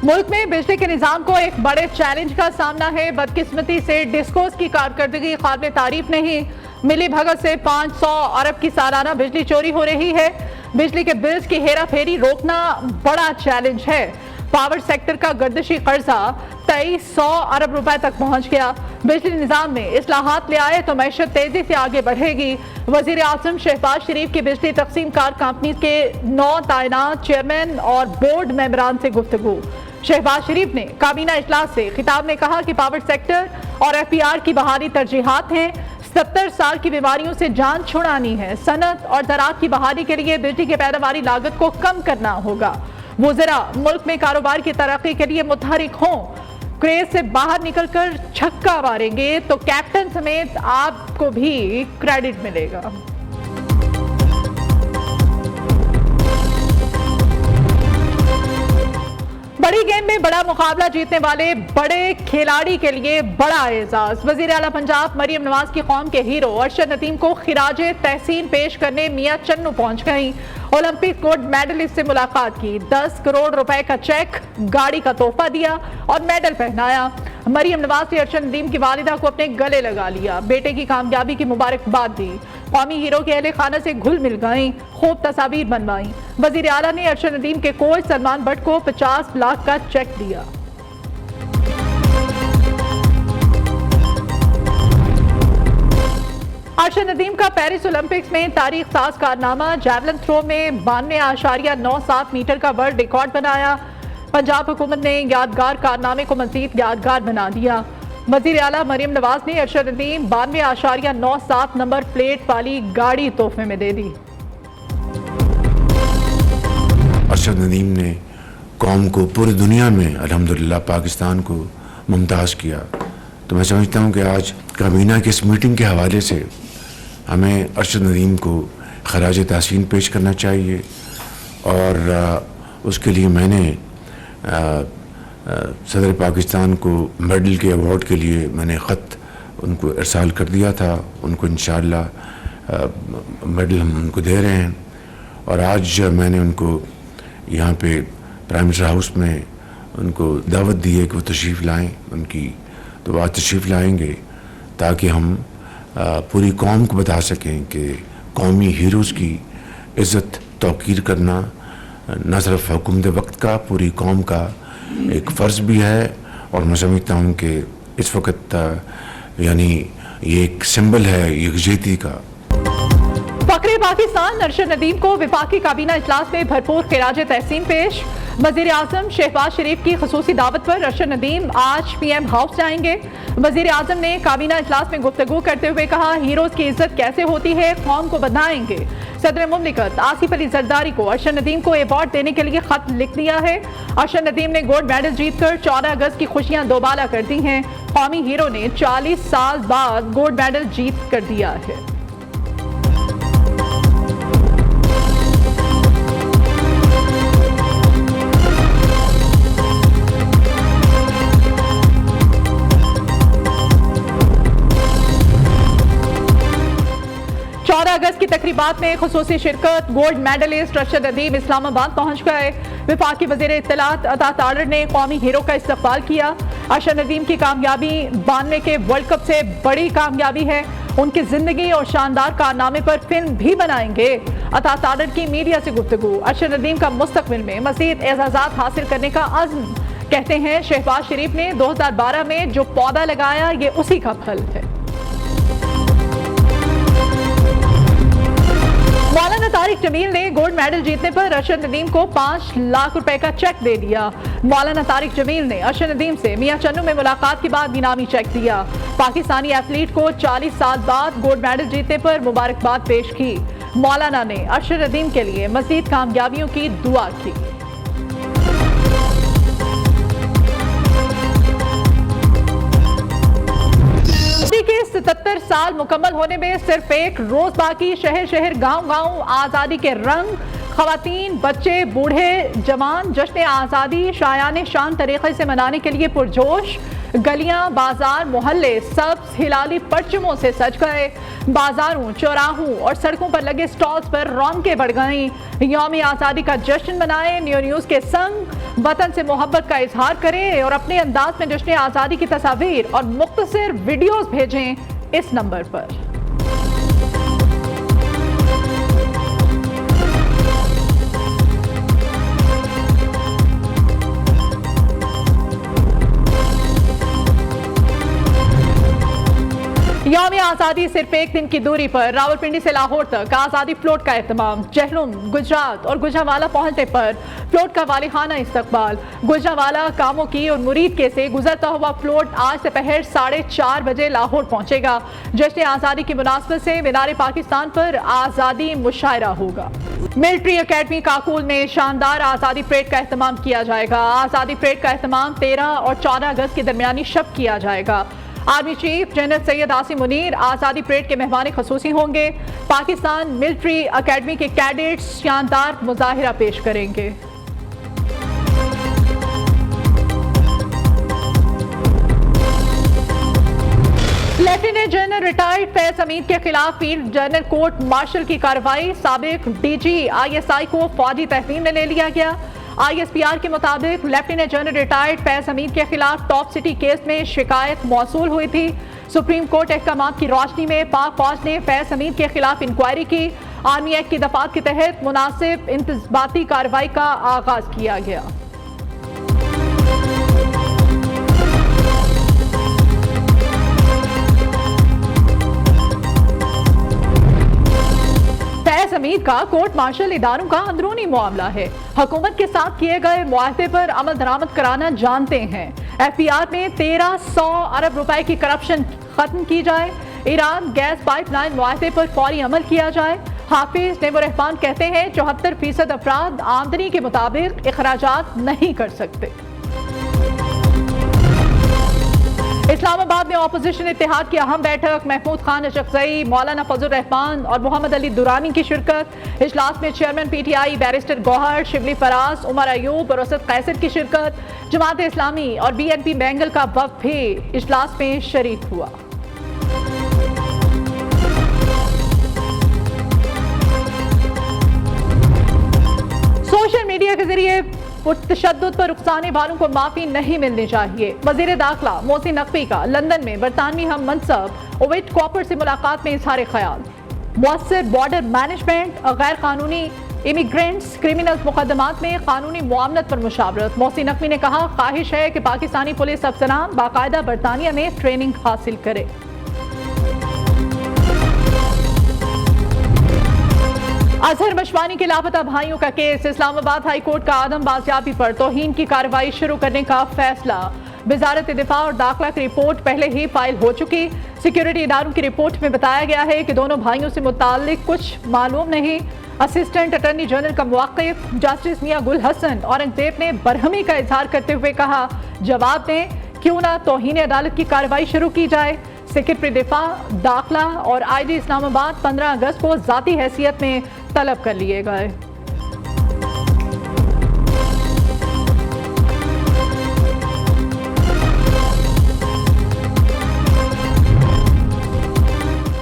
मुल्क में बिजली के निजाम को एक बड़े चैलेंज का सामना है। बदकिस्मती से डिस्कोस की कारकर्दगी काबिल तारीफ नहीं। मिली भगत से 500 अरब की सालाना बिजली चोरी हो रही है। बिजली के बिल्स की हेरा फेरी रोकना बड़ा चैलेंज है। पावर सेक्टर का गर्दिशी कर्जा 2300 अरब रुपए तक पहुंच गया। बिजली निजाम में इस्लाहात ले आए तो मैशत तेजी से आगे बढ़ेगी। वजीर आजम शहबाज शरीफ की बिजली तकसीम कार कंपनी के 9 तैनात चेयरमैन और बोर्ड मेंबरान से गुफ्तगू। शहबाज शरीफ ने काबीना इजलास से खिताब में कहा कि पावर सेक्टर और FPR की बहाली तरजीहात हैं। 70 साल की बीमारियों से जान छुड़ानी है। सनत और ज़राअत की बहाली के लिए बिजली की पैदावारी लागत को कम करना होगा। वज़रा मुल्क में कारोबार की तरक्की के लिए मुतहरिक हों। क्रेज से बाहर निकलकर छक्का मारेंगे तो कैप्टन समेत आपको भी क्रेडिट मिलेगा। बड़ी गेम में बड़ा मुकाबला जीतने वाले बड़े खिलाड़ी के लिए बड़ा एजाज। वजीर आला पंजाब मरियम नवाज की कौम के हीरो अरशद नदीम को खिराजे तहसीन पेश करने मियां चन्नू पहुंच गई। ओलंपिक गोल्ड मेडलिस्ट से मुलाकात की। 10 करोड़ रुपए का चेक, गाड़ी का तोहफा दिया और मेडल पहनाया। मरियम नवाज ने अरशद नदीम की वालिदा को अपने गले लगा लिया। बेटे की कामयाबी की मुबारकबाद दी। कौमी हीरो के अहले खाना से घुल मिल गई। खूब तस्वीर बनवाई। वजीर आला ने अरशद नदीम के कोच सलमान भट्ट को 50 लाख का चेक दिया। अरशद नदीम का पेरिस ओलंपिक्स में तारीख साज कारनामा। जैवलिन थ्रो में 92.97 मीटर का वर्ल्ड रिकॉर्ड बनाया। पंजाब हुकूमत ने यादगार कारनामे को मजीद यादगार बना दिया। वजीर आला मरियम नवाज ने अरशद नदीम 92.97 नंबर प्लेट वाली गाड़ी तोहफे में दे दी। अरशद नदीम ने कौम को पूरी दुनिया में अल्हम्दुलिल्लाह पाकिस्तान को मुमताज़ किया। तो मैं समझता हूँ कि आज काबीना की इस मीटिंग के हवाले से हमें अरशद नदीम को खराज तहसीन पेश करना चाहिए। और उसके लिए मैंने सदर पाकिस्तान को मेडल के अवार्ड के लिए मैंने ख़त उनको इरसाल कर दिया था। उनको इंशाअल्लाह मेडल हम उनको दे रहे हैं। और आज मैंने उनको यहाँ पे प्राइम मिनिस्टर हाउस में उनको दावत दी है कि वो तशरीफ़ लाएँ। उनकी तो आज तशरीफ़ लाएँगे ताकि हम पूरी कौम को बता सकें कि कौमी हीरोज़ की इज़्ज़त तौक़ीर करना न सिर्फ हुकूमत वक्त का, पूरी कौम का एक फ़र्ज़ भी है। और मैं समझता हूँ कि इस वक्त यानी ये एक सिंबल है यकजहती का। फ़ख्रे पाकिस्तान अरशद नदीम को वफाकी काबीना इजलास में भरपूर खिराज तहसीन पेश। वज़ीर आज़म शहबाज शरीफ की ख़ुसूसी दावत पर अरशद नदीम आज PM हाउस जाएंगे। वज़ीर आज़म ने काबीना इजलास में गुफ्तगू करते हुए कहा, हीरोज़ की इज्जत कैसे होती है, कौम को बताएंगे। सदर मुमलिकत आसिफ अली जरदारी को अरशद नदीम को अवार्ड देने के लिए खत लिख दिया है। अरशद नदीम ने गोल्ड मेडल जीतकर 14 अगस्त की खुशियां दोबाला कर दी हैं। कौमी हीरो ने 40 साल बाद गोल्ड मेडल जीत कर दिया है। अगस्त की तकरीबात में खुसूसी शिरकत। गोल्ड मेडलिस्ट अरशद नदीम इस्लामाबाद पहुंच गए। वफाकी वज़ीर इत्तलात अता तारड़ ने कौमी हीरो का इस्तकबाल किया। अरशद नदीम की कामयाबी 92 के वर्ल्ड कप से बड़ी कामयाबी है। उनकी जिंदगी और शानदार कारनामे पर फिल्म भी बनाएंगे। अता तारड़ की मीडिया से गुफ्तगू। अरशद नदीम का मुस्तकबिल में मज़ीद एजाज़ात हासिल करने का अज़्म। कहते हैं शहबाज शरीफ ने 2012 में जो पौधा लगाया ये उसी का फल है। मौलाना तारिक जमील ने गोल्ड मेडल जीतने पर अरशद नदीम को 5 लाख रुपए का चेक दे दिया। मौलाना तारिक जमील ने अरशद नदीम से मियां चन्नू में मुलाकात के बाद इनामी चेक दिया। पाकिस्तानी एथलीट को 40 साल बाद गोल्ड मेडल जीतने पर मुबारकबाद पेश की। मौलाना ने अरशद नदीम के लिए मजीद कामयाबियों की दुआ की। 77 साल मुकम्मल होने में सिर्फ एक रोज बाकी। शहर शहर गांव गांव आज़ादी के रंग। खवातीन, बच्चे, बूढ़े, जवान जश्न आज़ादी शायाने शान तरीके से मनाने के लिए पुरजोश। गलियां, बाजार, मोहल्ले सब हिलाली परचमों से सज गए। बाजारों, चौराहों और सड़कों पर लगे स्टॉल्स पर रौनकें बढ़ गईं। यौम आज़ादी का जश्न मनाएं, न्यू न्यूज़ के संग वतन से मोहब्बत का इजहार करें और अपने अंदाज में जश्न आज़ादी की तस्वीर और मुख्तसर वीडियोस भेजें इस नंबर पर। यौम आज़ादी सिर्फ एक दिन की दूरी पर रावलपिंडी से लाहौर तक आज़ादी फ्लोट का एहतमाम। जहलुम, गुजरात और गुजरावाला पहुंचने पर फ्लोट का वालिहाना इस्तकबाल। गुजरावाला, कामों की और मुरीद के से गुजरता हुआ फ्लोट आज दोपहर 4:30 बजे लाहौर पहुंचेगा। जश्न आज़ादी की मुनासबत से मीनार पाकिस्तान पर आज़ादी मुशायरा होगा। मिलिट्री अकेडमी काकुल में शानदार आज़ादी परेड का एहतमाम किया जाएगा। आज़ादी परेड का एहतमाम 13 और 14 अगस्त की दरमियानी शब किया जाएगा। Army chief general Syed Asim Munir आज़ादी परेड के मेहमान खसूसी होंगे। पाकिस्तान मिलिट्री अकेडमी के कैडेट्स शानदार मुजाहिरा पेश करेंगे। Lieutenant general retired Faiz Hamid के खिलाफ फील्ड जनरल कोर्ट मार्शल की कार्रवाई। साबिक डीजी ISI को फौजी तहवील में ले लिया गया। ISPR के मुताबिक lieutenant general retired Faiz Hamid के खिलाफ टॉप सिटी केस में शिकायत मौसूल हुई थी। सुप्रीम कोर्ट अहकामात की रोशनी में पाक फौज ने फैज हमीद के खिलाफ इंक्वायरी की। आर्मी एक्ट की दफात के तहत मुनासिब इंतज़ाबाती कार्रवाई का आगाज किया गया। हमीद का कोर्ट मार्शल इदारों का अंदरूनी मामला है। हुकूमत के साथ किए गए मुआहदे पर अमल दरामद कराना जानते हैं। FPR में 1300 अरब रुपए की करप्शन खत्म की जाए। ईरान गैस पाइपलाइन मुआहदे पर फौरी अमल किया जाए। हाफिज नेमो रहमान कहते हैं 74% अफराद आमदनी के मुताबिक अखराजात नहीं कर सकते। इस्लामाबाद में अपोजिशन इत्तेहाद की अहम बैठक। महमूद खान अशरफजई, मौलाना फजल रहमान और मोहम्मद अली दुरानी की शिरकत। इजलास में chairman PTI barrister Gohar, Shibli Faraz, Umar Ayub और असद कैसर की शिरकत। जमात इस्लामी और BNP बेंगल का वफ़द भी इजलास में शरीक हुआ। सोशल मीडिया के जरिए तशद्दुद पर उकसाने वालों को माफी नहीं मिलनी चाहिए। वजीर दाखिला मोहसिन नकवी का लंदन में बरतानवी हम मनसब ओवेट कॉपर से मुलाकात में इजहार ख्याल। मुअस्सर बॉर्डर मैनेजमेंट, गैर कानूनी इमिग्रेंट्स, क्रिमिनल मुकदमात में कानूनी मुआमलत पर मुशावरत। मोहसिन नकवी ने कहा ख्वाहिश है कि पाकिस्तानी पुलिस अफसरान बाकायदा बरतानिया में ट्रेनिंग हासिल करे। अजहर मशवानी के लापता भाइयों का केस। इस्लामाबाद हाई कोर्ट का आदम बाजियाबी पर तौहीन की कार्रवाई शुरू करने का फैसला। वजारत दिफा और दाखिला की रिपोर्ट पहले ही फाइल हो चुकी। सिक्योरिटी इदारों की रिपोर्ट में बताया गया है कि दोनों भाइयों से मुताल्लिक कुछ मालूम नहीं। असिस्टेंट अटॉर्नी जनरल का मुवक्किफ जस्टिस मियां गुल हसन औरंगजेब ने बरहमी का इजहार करते हुए कहा जवाब दें, क्यों ना तौहीन अदालत की कार्रवाई शुरू की जाए। सेक्रेटरी दिफा, दाखिला और IG इस्लामाबाद 15 अगस्त को जाती हैसियत में तलब कर लिए गए।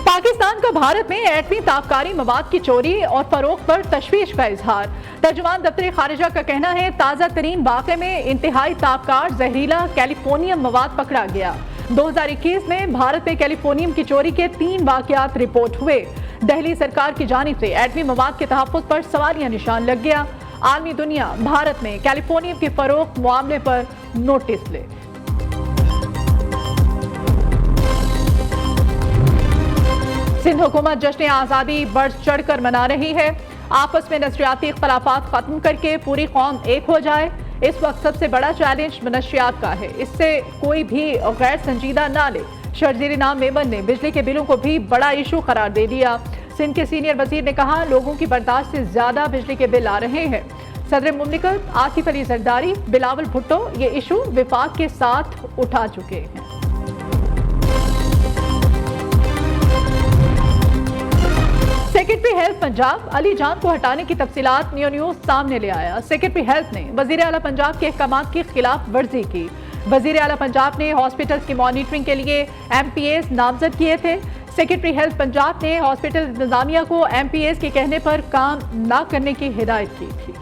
पाकिस्तान का भारत में एटमी ताबकारी मवाद की चोरी और फरोख्त पर तशवीश का इजहार। तर्जुमान दफ्तर खारिजा का कहना है ताज़ा तरीन वाक़े में इंतहाई ताबकार जहरीला कैलिफोर्नियम मवाद पकड़ा गया। 2021 में भारत में कैलिफोर्नियम की चोरी के 3 वाक़यात रिपोर्ट हुए। दिल्ली सरकार की जानिब से एटमी मवाद के तहफ़्फ़ुज़ पर सवालिया निशान लग गया। आलमी दुनिया भारत में कैलिफोर्नियम के फरोख्त मामले पर नोटिस ले। सिंध हुकूमत जश्न आज़ादी बढ़ चढ़ कर मना रही है। आपस में नशरियाती इख्तलाफात खत्म करके पूरी कौम एक हो जाए। इस वक्त सबसे बड़ा चैलेंज मनशियात का है, इससे कोई भी गैर संजीदा ना ले। शर्जीर नाम मेमन ने बिजली के बिलों को भी बड़ा इशू करार दे दिया। सिंध के सीनियर वजीर ने कहा लोगों की बर्दाश्त से ज्यादा बिजली के बिल आ रहे हैं। सदर मुमलिकत आसिफ अली जरदारी, बिलावल भुट्टो ये इशू विफाक के साथ उठा चुके हैं। सेक्रेटरी हेल्थ पंजाब अली जान को हटाने की तफसीलात न्यू न्यूज़ सामने ले आया। सेक्रेटरी हेल्थ ने वजीर आला पंजाब के अहकामात की खिलाफ वर्जी की। वजीर आला पंजाब ने हॉस्पिटल्स की मॉनिटरिंग के लिए MPAs नामजद किए थे। सेक्रेटरी हेल्थ पंजाब ने हॉस्पिटल इंतजामिया को MPAs के कहने पर काम न करने की हिदायत की थी।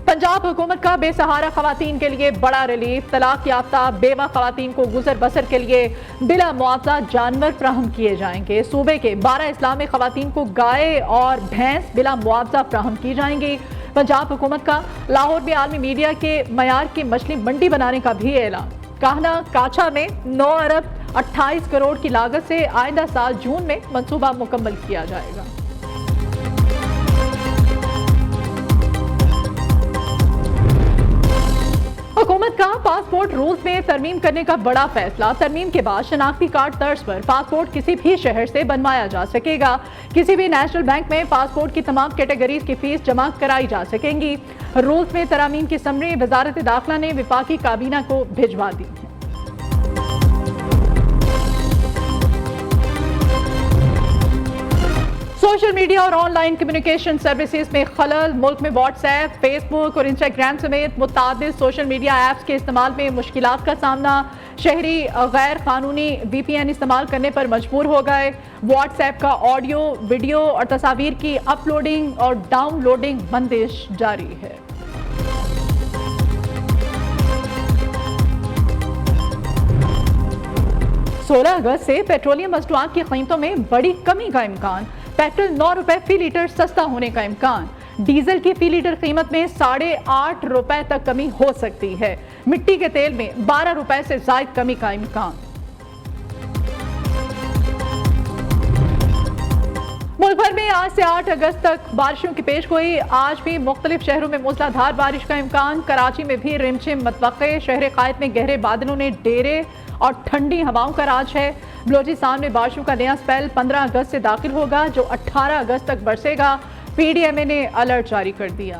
पंजाब हुकूमत का बेसहारा खवातीन के लिए बड़ा रिलीफ। तलाक याफ्ता बेवा खवातीन को गुजर बसर के लिए बिला मुआवजा जानवर फ्राहम किए जाएंगे। सूबे के 12 इस्लामी खवातीन को गाय और भैंस बिला मुआवजा फ्राहम की जाएंगी। पंजाब हुकूमत का लाहौर में आलमी मीडिया के मयार की मछली मंडी बनाने का भी ऐलान। काहना काछा में 9 अरब 28 करोड़ की लागत से आइंदा साल जून में मंसूबा मुकम्मल किया जाएगा। हुकूमत का पासपोर्ट रूल्स में तरमीम करने का बड़ा फैसला। तरमीम के बाद शनाख्ती कार्ड तर्ज पर पासपोर्ट किसी भी शहर से बनवाया जा सकेगा। किसी भी नेशनल बैंक में पासपोर्ट की तमाम कैटेगरीज की फीस जमा कराई जा सकेंगी। रूल्स में तरमीम की समरी वजारत दाखिला ने विफाकी काबीना को भिजवा दी है। सोशल मीडिया और ऑनलाइन कम्युनिकेशन सर्विसेज में खलल। मुल्क में व्हाट्सएप, फेसबुक और इंस्टाग्राम समेत मुतादिद सोशल मीडिया ऐप्स के इस्तेमाल में मुश्किलात का सामना। शहरी गैर कानूनी VPN इस्तेमाल करने पर मजबूर हो गए। व्हाट्सएप का ऑडियो, वीडियो और तस्वीर की अपलोडिंग और डाउनलोडिंग बंदिश जारी है। सोलह अगस्त से पेट्रोलियम मसनूआत की कीमतों में बड़ी कमी का इम्कान। पेट्रोल 9 रुपए फी लीटर सस्ता होने का इम्कान। डीजल की फी लीटर कीमत में 8.5 रुपए तक कमी हो सकती है। मिट्टी के तेल में 12 रुपए से ज्यादा कमी का इम्कान। मुल्क भर में आज से 8 अगस्त तक बारिशों की पेशगोई। आज भी मुख्तलिफ शहरों में मूसलाधार बारिश का इम्कान। कराची में भी रिमझिम मतवक्के। शहर कायद में गहरे बादलों ने डेरे और ठंडी हवाओं का राज है। बलोचिस्तान में बारिशों का नया स्पेल 15 अगस्त से दाखिल होगा, जो 18 अगस्त तक बरसेगा। PDMA ने अलर्ट जारी कर दिया।